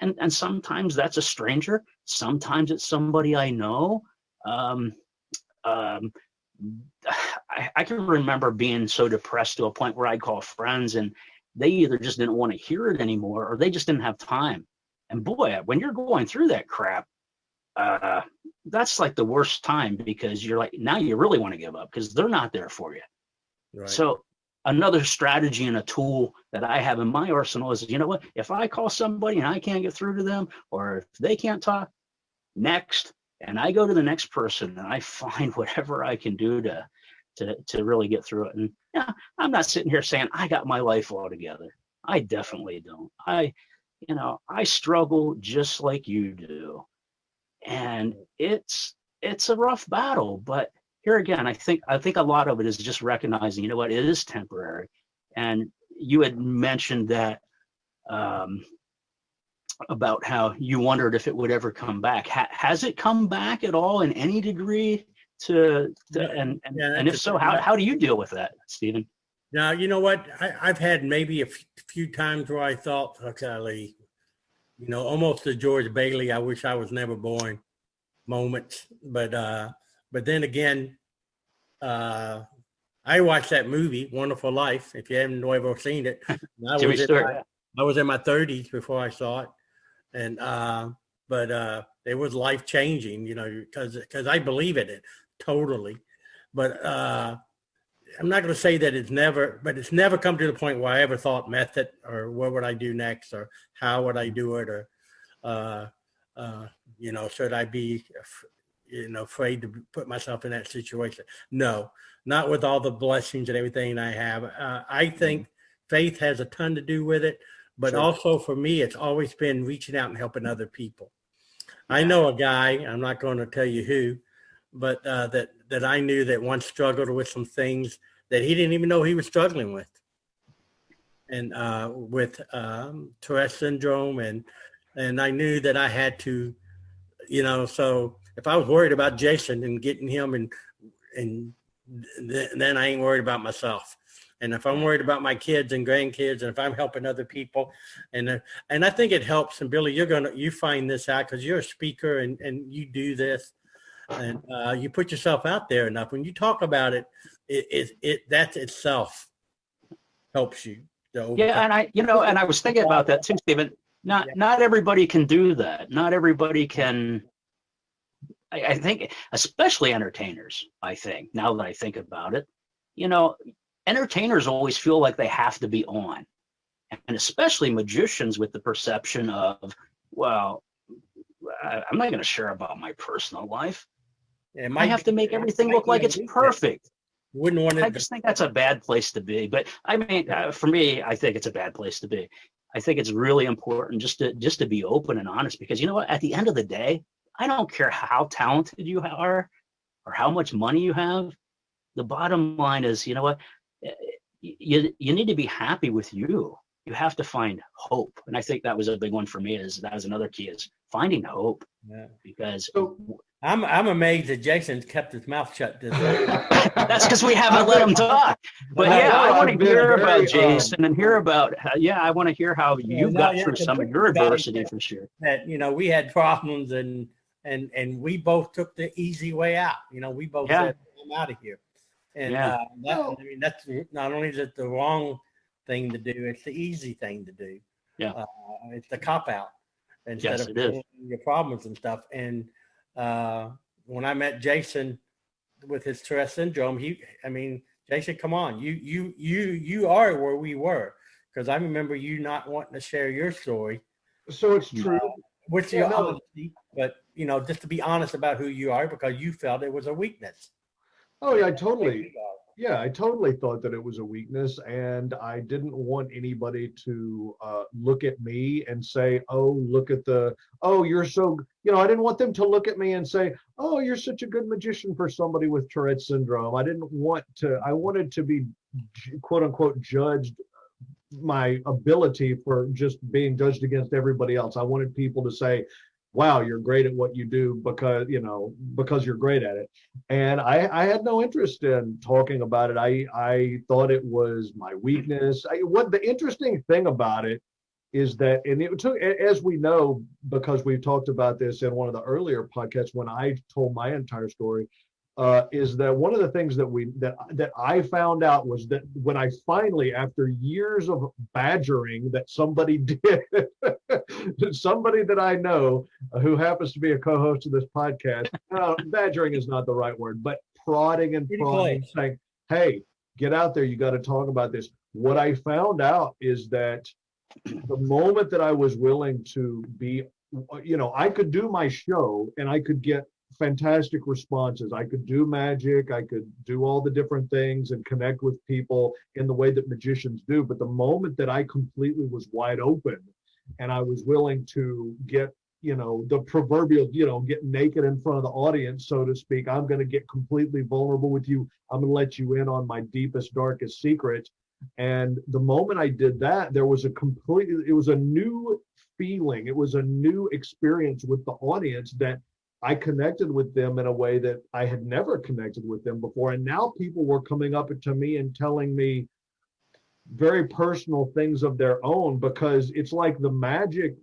And sometimes that's a stranger. Sometimes it's somebody I know. I can remember being so depressed to a point where I'd call friends and they either just didn't want to hear it anymore or they just didn't have time. And boy, when you're going through that crap, that's like the worst time because you're like, now you really want to give up because they're not there for you. Right. So another strategy and a tool that I have in my arsenal is, you know what, if I call somebody and I can't get through to them, or if they can't talk, next. And I go to the next person and I find whatever I can do to really get through it. And yeah, I'm not sitting here saying I got my life all together. I definitely don't. I struggle just like you do. And it's a rough battle, but here again, I think a lot of it is just recognizing, you know what, it is temporary. And you had mentioned that about how you wondered if it would ever come back. Has it come back at all in any degree and if so, how do you deal with that, Stephen? Now, you know what, I've had maybe a few times where I thought, okay, you know, almost the George Bailey, I wish I was never born moments. But then again, I watched that movie, Wonderful Life. If you haven't ever seen it, I was in my 30s before I saw it. And, but it was life changing, you know, because I believe in it totally. But I'm not going to say that it's never come to the point where I ever thought method or what would I do next or how would I do it or, you know, should I be, you know, afraid to put myself in that situation? No, not with all the blessings and everything I have. I think faith has a ton to do with it, but also for me, it's always been reaching out and helping other people. I know a guy, I'm not going to tell you who, but that I knew that once struggled with some things that he didn't even know he was struggling with. And with Tourette's syndrome. And I knew that I had to, you know, so if I was worried about Jason and getting him and then I ain't worried about myself. And if I'm worried about my kids and grandkids, and if I'm helping other people, and I think it helps. And Billy, you find this out because you're a speaker and you do this, and you put yourself out there enough. When you talk about it, that itself helps you to overcome. Yeah, and I was thinking about that too, Stephen. Not everybody can do that. Not everybody can. I think, especially entertainers. I think now that I think about it, entertainers always feel like they have to be on, and especially magicians with the perception of, well, I'm not going to share about my personal life. I have to make everything look like it's perfect. Wouldn't want I just think that's a bad place to be. But I mean, for me, I think it's a bad place to be. I think it's really important just to be open and honest, because you know what? At the end of the day, I don't care how talented you are or how much money you have. The bottom line is, you know what? You need to be happy with you. You have to find hope. And I think that was a big one for me. That was another key, is finding hope. Yeah. Because I'm amazed that Jason's kept his mouth shut this way. That's because we haven't let him talk. But yeah, I want to hear about Jason and hear about. I want to hear how you got through some of your adversity for sure. That we had problems and we both took the easy way out. We both said, "I'm out of here." And that's not only is it the wrong thing to do, it's the easy thing to do. Yeah, it's the cop out instead of your problems and stuff. And when I met Jason with his Tourette syndrome, Jason, come on, you are where we were, because I remember you not wanting to share your story. So it's true. With your honesty, but just to be honest about who you are, because you felt it was a weakness. Oh yeah, I totally thought that it was a weakness, and I didn't want anybody to look at me and say, "Oh, look at you're so," I didn't want them to look at me and say, "Oh, you're such a good magician for somebody with Tourette syndrome." I wanted to be, quote unquote, judged, my ability for just being judged against everybody else. I wanted people to say, "Wow, you're great at what you do because you're great at it." And I had no interest in talking about it. I thought it was my weakness. What the interesting thing about it is that, and it took, as we know, because we've talked about this in one of the earlier podcasts when I told my entire story, is that one of the things that I found out was that when I finally, after years of badgering that somebody did, somebody that I know who happens to be a co-host of this podcast, badgering is not the right word, but prodding, saying, "Hey, get out there, you got to talk about this." What I found out is that the moment that I was willing to be, I could do my show and I could get fantastic responses. I could do magic, I could do all the different things and connect with people in the way that magicians do. But the moment that I completely was wide open and I was willing to get, the proverbial, get naked in front of the audience, so to speak, I'm going to get completely vulnerable with you. I'm going to let you in on my deepest, darkest secrets. And the moment I did that, it was a new feeling. It was a new experience with the audience that I connected with them in a way that I had never connected with them before. And now people were coming up to me and telling me very personal things of their own, because it's like the magic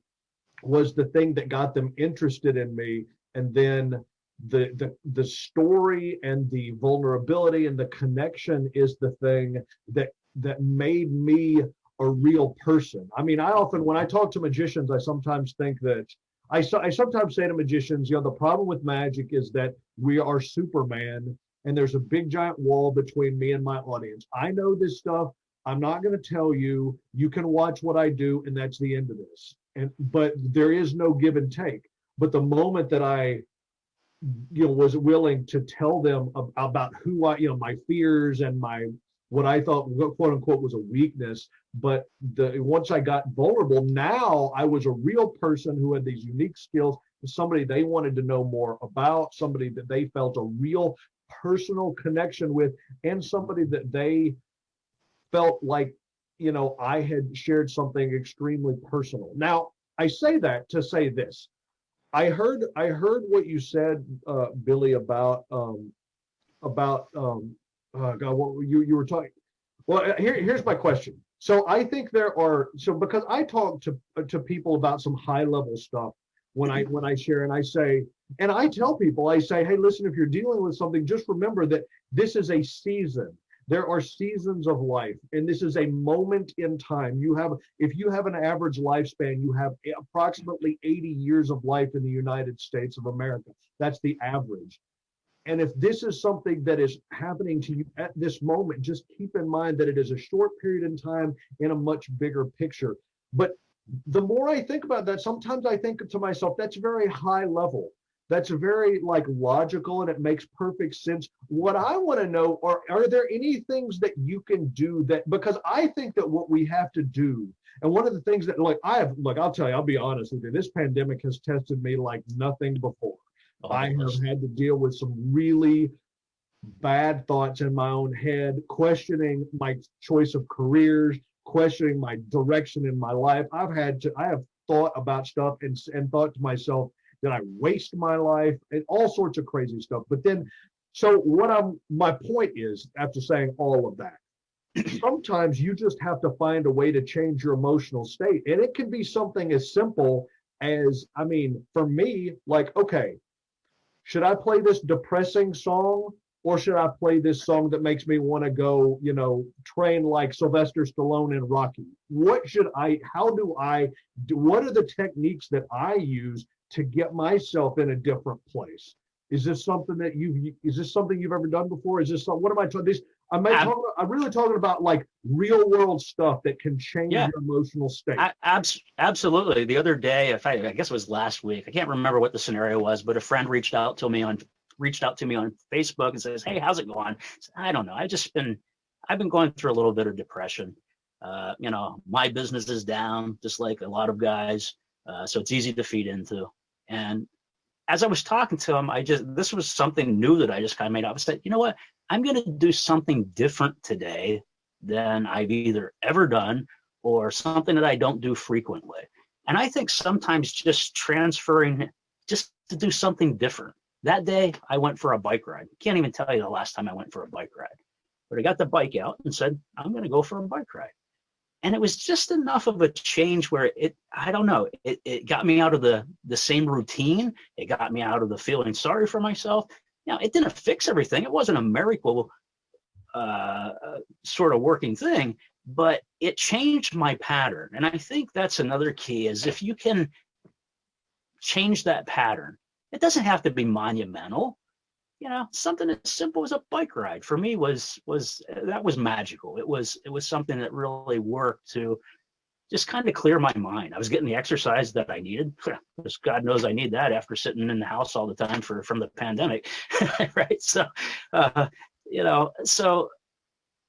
was the thing that got them interested in me. And then the story and the vulnerability and the connection is the thing that made me a real person. I mean, when I talk to magicians, I sometimes think that I sometimes say to magicians, the problem with magic is that we are Superman and there's a big giant wall between me and my audience. I know this stuff. I'm not going to tell you. You can watch what I do, and that's the end of this. But there is no give and take. But the moment that I, was willing to tell them about who I, my fears and what I thought, quote unquote, was a weakness. But once I got vulnerable, now I was a real person who had these unique skills, somebody they wanted to know more about, somebody that they felt a real personal connection with, and somebody that they felt like, I had shared something extremely personal. Now, I say that to say this. I heard what you said, Billy, about God, what you were talking. Well, here's my question. So I think because I talk to people about some high level stuff, when I share, and I say, and I tell people, I say, hey, listen, if you're dealing with something, just remember that this is a season. There are seasons of life, and this is a moment in time. If you have an average lifespan, you have approximately 80 years of life in the United States of America. That's the average. And if this is something that is happening to you at this moment, just keep in mind that it is a short period in time in a much bigger picture. But the more I think about that, sometimes I think to myself, that's very high level. That's very like logical, and it makes perfect sense. What I want to know are there any things that you can do that, because I think that what we have to do, and one of the things that I'll tell you, I'll be honest with you, this pandemic has tested me like nothing before. I have had to deal with some really bad thoughts in my own head, questioning my choice of careers, questioning my direction in my life. I have thought about stuff and thought to myself, did I waste my life, and all sorts of crazy stuff. But then, so my point is, after saying all of that, sometimes you just have to find a way to change your emotional state. And it can be something as simple as, I mean, for me, like, okay, should I play this depressing song, or should I play this song that makes me want to go, train like Sylvester Stallone in Rocky? What are the techniques that I use to get myself in a different place? Is this something you've ever done before? Is this what am I talking? I'm really talking about like real world stuff that can change your emotional state. Absolutely. The other day, I guess it was last week, I can't remember what the scenario was, but a friend reached out to me on Facebook and says, "Hey, how's it going?" I don't know. I've been going through a little bit of depression. My business is down, just like a lot of guys. So it's easy to feed into. And as I was talking to him, this was something new that I just kind of made up. I said, you know what? I'm going to do something different today than I've either ever done or something that I don't do frequently. And I think sometimes just transferring, just to do something different. That day, I went for a bike ride. Can't even tell you the last time I went for a bike ride. But I got the bike out and said, I'm going to go for a bike ride. And it was just enough of a change where it got me out of the same routine. It got me out of the feeling sorry for myself. Now, it didn't fix everything. It wasn't a miracle sort of working thing, but it changed my pattern. And I think that's another key, is if you can change that pattern, it doesn't have to be monumental. Something as simple as a bike ride for me was magical. It was something that really worked to just kind of clear my mind. I was getting the exercise that I needed, because God knows I need that after sitting in the house all the time from the pandemic, right? So, so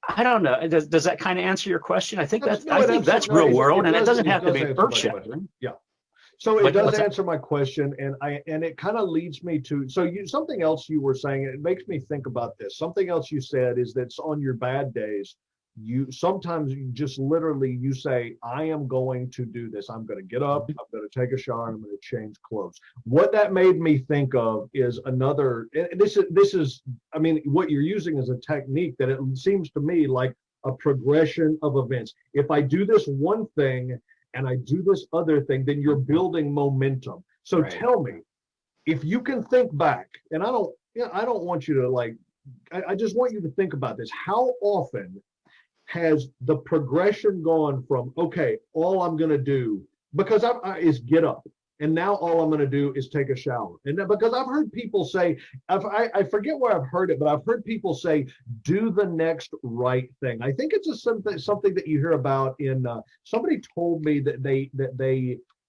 I don't know. Does that kind of answer your question? I think that's real world, and it doesn't have to be earth shattering. Yeah. So it does answer my question, and it kind of leads me to something else you were saying. It makes me think about this. Something else you said is that on your bad days, you just literally say, I am going to do this. I'm going to get up, I'm going to take a shower, and I'm going to change clothes. What that made me think of is this is I mean, what you're using is a technique that it seems to me like a progression of events. If I do this one thing and I do this other thing, then you're building momentum. So right. Tell me, if you can think back, and I don't want you to I just want you to think about this. How often has the progression gone from, okay, all I'm going to do, because is get up, and now all I'm going to do is take a shower. And because I've heard people say, I forget where I've heard it, but I've heard people say, do the next right thing. I think it's something that you hear about in, somebody told me that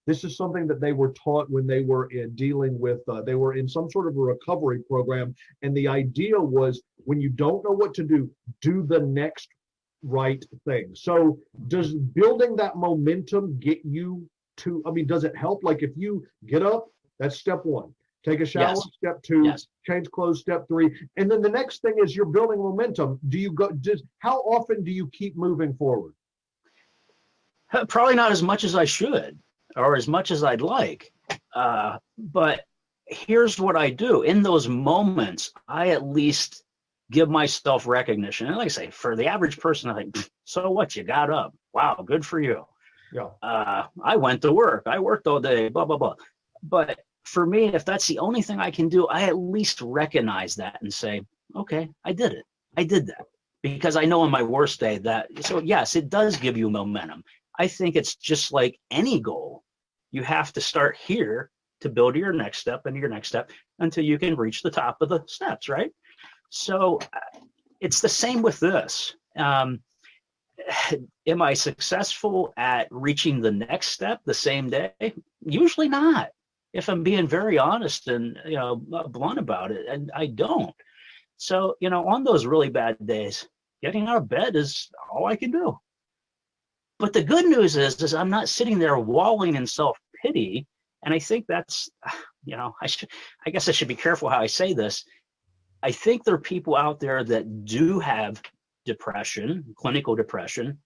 this is something that they were taught when they were dealing with, they were in some sort of a recovery program. And the idea was, when you don't know what to do the next right thing. So does building that momentum get you to, does it help? Like if you get up, that's step one. Take a shower, yes. Step two, yes. Change clothes, step three. And then the next thing is you're building momentum. How often do you keep moving forward? Probably not as much as I should, or as much as I'd like. But here's what I do. In those moments, I at least give myself recognition. And like I say, for the average person, I think, so what? You got up. Wow, good for you. Yeah. I went to work. I worked all day, blah, blah, blah. But for me, if that's the only thing I can do, I at least recognize that and say, okay, I did it. I did that. Because I know on my worst day that, so yes, it does give you momentum. I think it's just like any goal. You have to start here to build to your next step and your next step until you can reach the top of the steps, right? So it's the same with this. Am I successful at reaching the next step the same day? Usually not, if I'm being very honest and blunt about it, and I don't. So, on those really bad days, getting out of bed is all I can do. But the good news is I'm not sitting there wallowing in self-pity. And I think that's, I guess I should be careful how I say this. I think there are people out there that do have depression, clinical depression,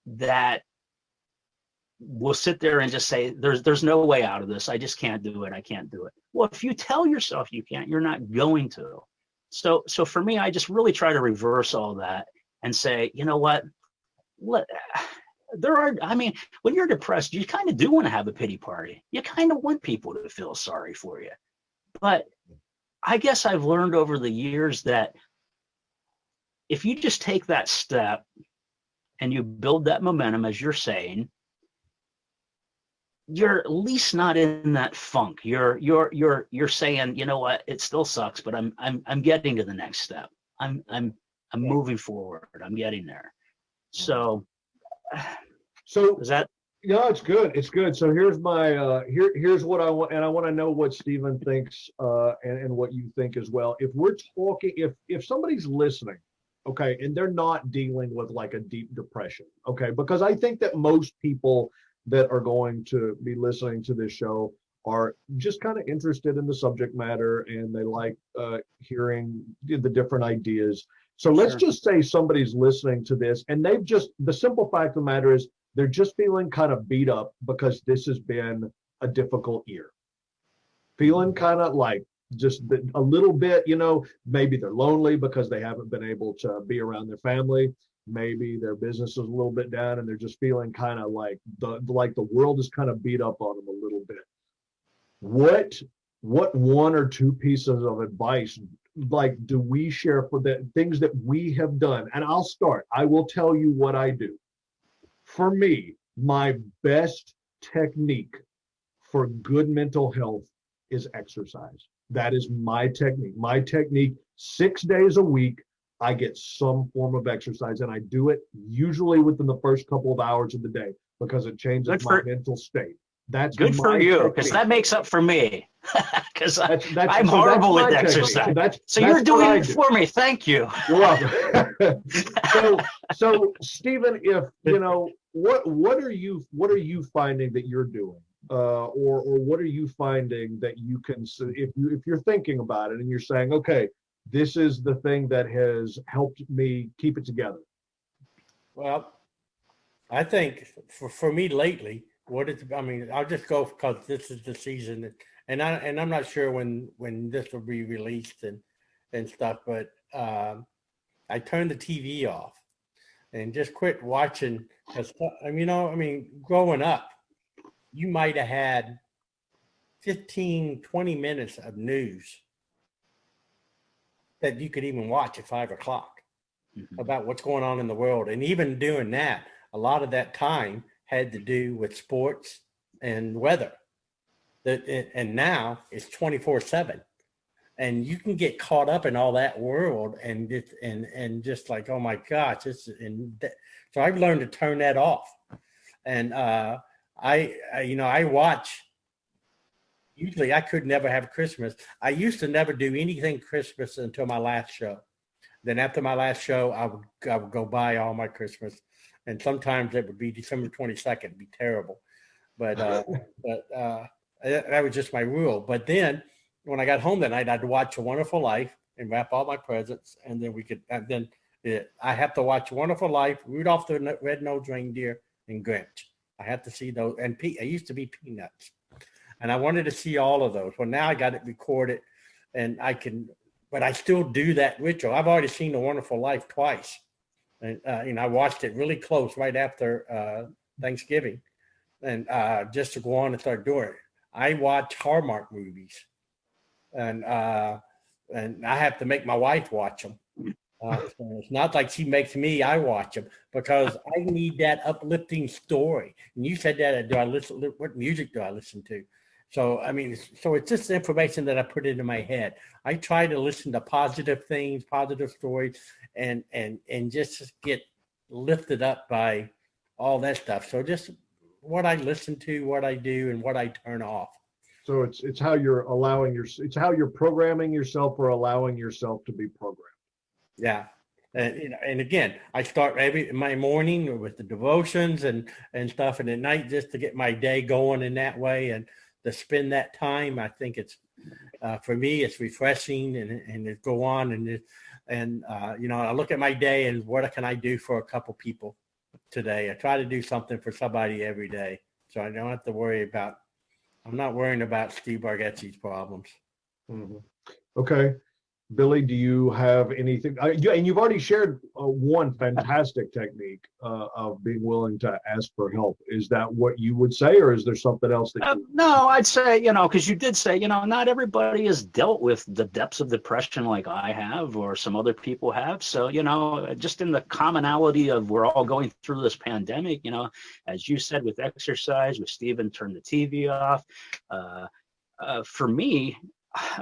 that will sit there and just say, there's no way out of this. I just can't do it. I can't do it. Well, if you tell yourself you can't, you're not going to. So for me, I just really try to reverse all that and say, you know what? When you're depressed, you kind of do want to have a pity party. You kind of want people to feel sorry for you. But I guess I've learned over the years that if you just take that step and you build that momentum, as you're saying, you're at least not in that funk. You're saying, you know what, it still sucks, but I'm getting to the next step. I'm moving forward. I'm getting there. So is that? Yeah, it's good. It's good. So here's my here's what I want, and I want to know what Stephen thinks and what you think as well. If we're talking, if somebody's listening, okay, and they're not dealing with like a deep depression, okay, because I think that most people that are going to be listening to this show are just kind of interested in the subject matter and they like hearing the different ideas. So let's just say somebody's listening to this and the simple fact of the matter is they're just feeling kind of beat up because this has been a difficult year. Feeling kind of like just a little bit, maybe they're lonely because they haven't been able to be around their family. Maybe their business is a little bit down and they're just feeling kind of like the world is kind of beat up on them a little bit. What one or two pieces of advice do we share for the things that we have done? And I'll start. I will tell you what I do. For me, my best technique for good mental health is exercise. That is my technique. My technique, 6 days a week, I get some form of exercise, and I do it usually within the first couple of hours of the day because it changes my mental state. That's good for you, because that makes up for me. Because I'm horrible with exercise. So you're doing it for me. Thank you. You're welcome. So Stephen, if what are you finding that you're doing, or what are you finding that you can, if you're thinking about it and you're saying, okay, this is the thing that has helped me keep it together? Well, I think for me lately, I'll just go because this is the season, and I'm not sure when this will be released and stuff, but I turned the TV off and just quit watching. Growing up, you might have had 15, 20 minutes of news that you could even watch at 5 o'clock about what's going on in the world. And even doing that, a lot of that time had to do with sports and weather. And now it's 24/7. And you can get caught up in all that world and just like, oh my gosh, so I've learned to turn that off. And I watch. Usually I could never have Christmas. I used to never do anything Christmas until my last show. Then after my last show, I would go buy all my Christmas. And sometimes it would be December 22nd. It'd be terrible. But that was just my rule. But then when I got home that night, I'd watch A Wonderful Life and wrap all my presents. And then I have to watch A Wonderful Life, Rudolph the Red-Nosed Reindeer, and Grinch. I have to see those. And I used to be Peanuts. And I wanted to see all of those. Well, now I got it recorded and but I still do that ritual. I've already seen A Wonderful Life twice. And I watched it really close right after Thanksgiving. And just to go on and start doing it. I watch Hallmark movies, and I have to make my wife watch them. So it's not like she makes me, I watch them because I need that uplifting story. And you said that, do I listen, what music do I listen to? So, I mean, so it's just information that I put into my head. I try to listen to positive things, positive stories, and just get lifted up by all that stuff. So just what I listen to, what I do, and what I turn off. So it's how you're it's how you're programming yourself or allowing yourself to be programmed. Yeah. And again, I start my morning with the devotions and stuff, and at night just to get my day going in that way and to spend that time. I think it's for me, it's refreshing and it go on and I look at my day and what can I do for a couple people today? I try to do something for somebody every day, so I don't have to worry about. I'm not worrying about Steve Bargatze's problems. Mm-hmm. Okay. Billy, do you have anything? And you've already shared one fantastic technique of being willing to ask for help. Is that what you would say, or is there something else that No, I'd say, because you did say, not everybody has dealt with the depths of depression like I have or some other people have. So, just in the commonality of we're all going through this pandemic, as you said, with exercise, with Stephen, turn the TV off. For me,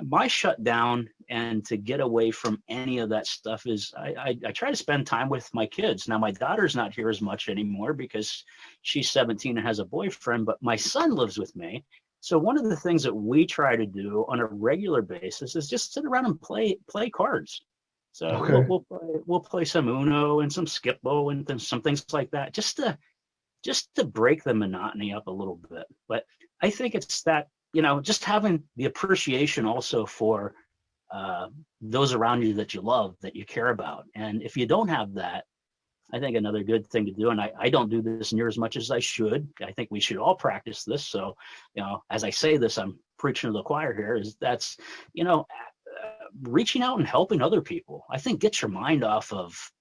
my shutdown and to get away from any of that stuff is I try to spend time with my kids. Now, my daughter's not here as much anymore because she's 17 and has a boyfriend, but my son lives with me. So one of the things that we try to do on a regular basis is just sit around and play cards. So Okay. we'll play some Uno and some Skip-Bo and then some things like that, just to break the monotony up a little bit. But I think it's that, just having the appreciation also for those around you that you love, that you care about. And if you don't have that, I think another good thing to do, and I don't do this near as much as I should. I think we should all practice this. So, as I say this, I'm preaching to the choir here, is that's, reaching out and helping other people. I think get your mind off of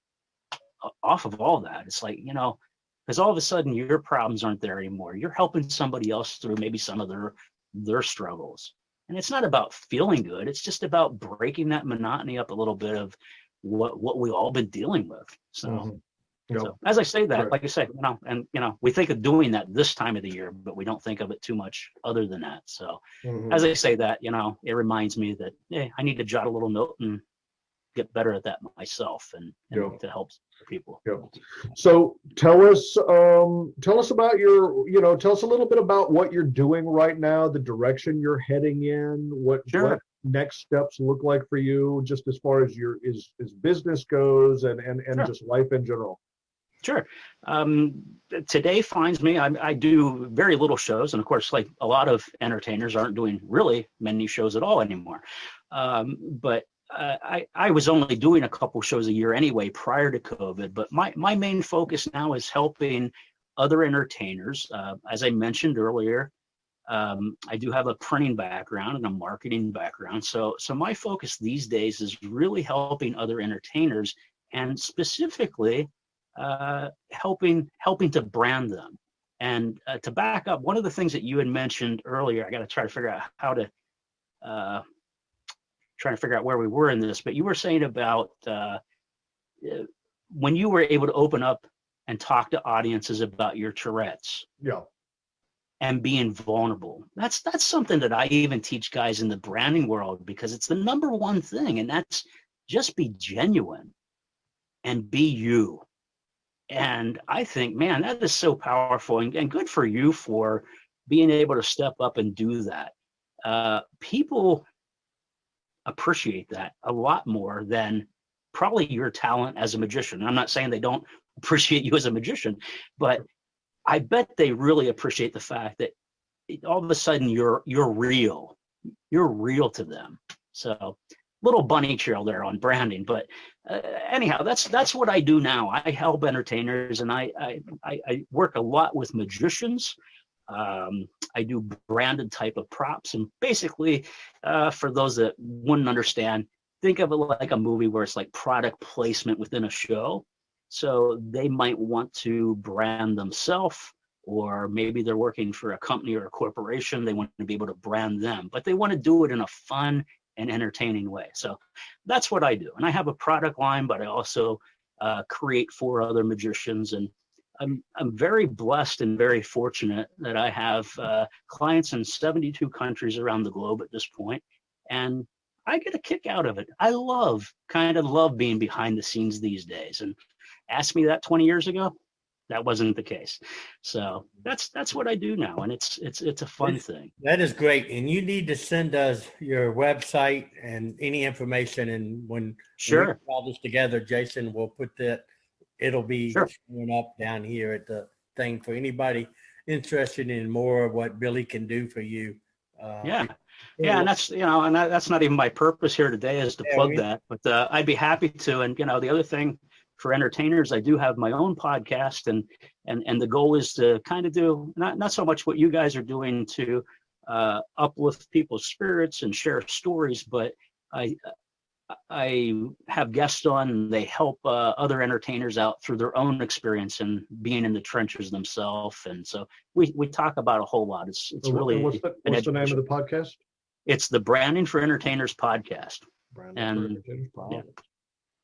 all that. It's like, because all of a sudden your problems aren't there anymore. You're helping somebody else through maybe some of their struggles. And it's not about feeling good. It's just about breaking that monotony up a little bit of what we've all been dealing with. So, Yep. so as I say that, Right. like I say, we think of doing that this time of the year, but we don't think of it too much other than that. So as I say that, it reminds me that, hey, I need to jot a little note and get better at that myself and Yep. to help people. Yep. So tell us about tell us a little bit about what you're doing right now, the direction you're heading in, what next steps look like for you, just as far as your business goes and Sure. just life in general. Sure. Today finds me, I do very little shows. And of course, like a lot of entertainers aren't doing really many shows at all anymore. But I was only doing a couple shows a year anyway prior to COVID, but my main focus now is helping other entertainers. As I mentioned earlier, I do have a printing background and a marketing background. So my focus these days is really helping other entertainers and specifically helping to brand them. And to back up, one of the things that you had mentioned earlier, I got to try to figure out how to trying to figure out where we were in this, but you were saying about when you were able to open up and talk to audiences about your Tourette's. Yeah. And being vulnerable. That's something that I even teach guys in the branding world, because it's the number one thing, and that's just be genuine and be you. And I think, man, that is so powerful and good for you for being able to step up and do that. People appreciate that a lot more than probably your talent as a magician. I'm not saying they don't appreciate you as a magician, but I bet they really appreciate the fact that all of a sudden you're real. You're real to them. So little bunny trail there on branding, but anyhow, that's what I do now. I help entertainers, and I work a lot with magicians. I do branded type of props, and basically, for those that wouldn't understand, think of it like a movie where it's like product placement within a show. So they might want to brand themselves or maybe they're working for a company or a corporation. They want to be able to brand them, but they want to do it in a fun and entertaining way. So that's what I do. And I have a product line, but I also create for other magicians. And I'm very blessed and very fortunate that I have clients in 72 countries around the globe at this point, and I get a kick out of it. I kind of love being behind the scenes these days. And ask me that 20 years ago, that wasn't the case. So that's what I do now, and it's a fun thing. That is great, and you need to send us your website and any information. And when we put all this together, Jason will put that. It'll be showing up down here at the thing for anybody interested in more of what Billy can do for you. And that's that's not even my purpose here today is to plug that, but I'd be happy to. And the other thing for entertainers, I do have my own podcast, and the goal is to kind of do not so much what you guys are doing to uplift people's spirits and share stories, but I have guests on, and they help other entertainers out through their own experience and being in the trenches themselves. And so we talk about a whole lot. It's really what's the name of the podcast? It's the Branding for Entertainers podcast.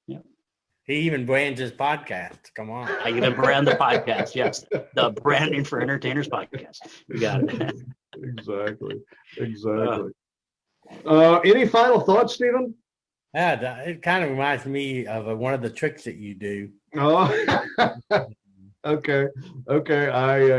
Yeah. He even brands his podcast. Come on. I even brand the podcast. Yes. The Branding for Entertainers podcast. You got it. Exactly. Any final thoughts, Stephen? Yeah, it kind of reminds me of one of the tricks that you do. Oh, okay.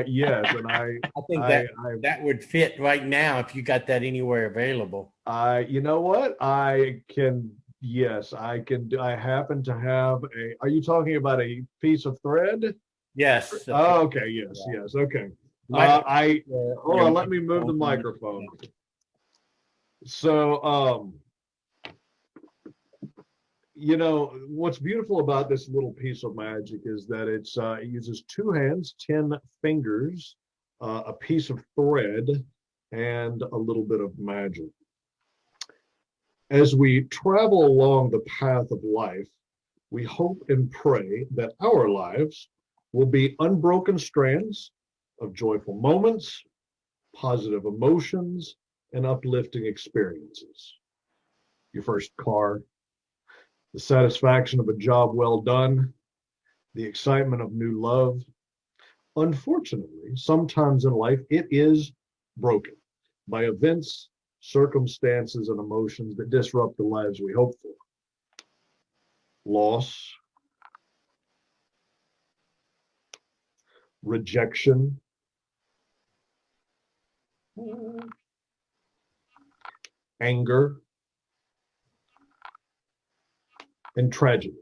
Yes, and I think that would fit right now if you got that anywhere available. You know what? I can. Yes, I can. I happen to have a. Are you talking about a piece of thread? Yes. Oh, okay. Yes. Okay. Hold on. Let me move the microphone. So, what's beautiful about this little piece of magic is that it uses 2 hands, 10 fingers, a piece of thread, and a little bit of magic. As we travel along the path of life, we hope and pray that our lives will be unbroken strands of joyful moments, positive emotions, and uplifting experiences. Your first car, the satisfaction of a job well done, the excitement of new love. Unfortunately, sometimes in life, it is broken by events, circumstances, and emotions that disrupt the lives we hope for. Loss, rejection, anger, and tragedy.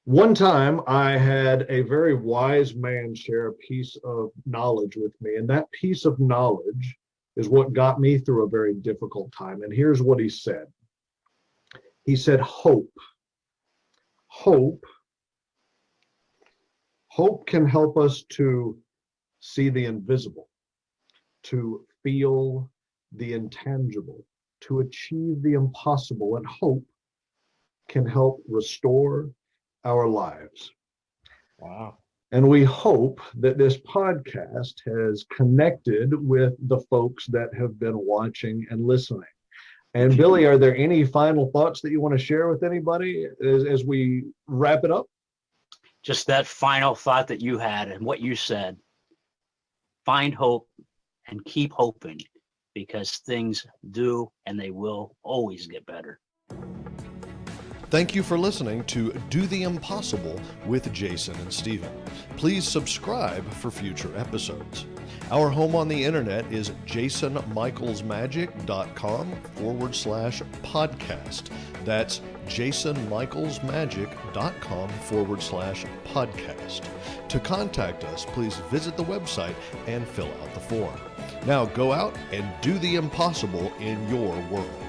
One time I had a very wise man share a piece of knowledge with me, and that piece of knowledge is what got me through a very difficult time. And here's what he said. He said, hope can help us to see the invisible, to feel the intangible, to achieve the impossible, and hope can help restore our lives. Wow. And we hope that this podcast has connected with the folks that have been watching and listening. And Billy, are there any final thoughts that you want to share with anybody as we wrap it up? Just that final thought that you had and what you said. Find hope and keep hoping, because things do and they will always get better. Thank you for listening to Do the Impossible with Jason and Stephen. Please subscribe for future episodes. Our home on the internet is jasonmichaelsmagic.com/podcast. That's jasonmichaelsmagic.com/podcast. To contact us, please visit the website and fill out the form. Now go out and do the impossible in your world.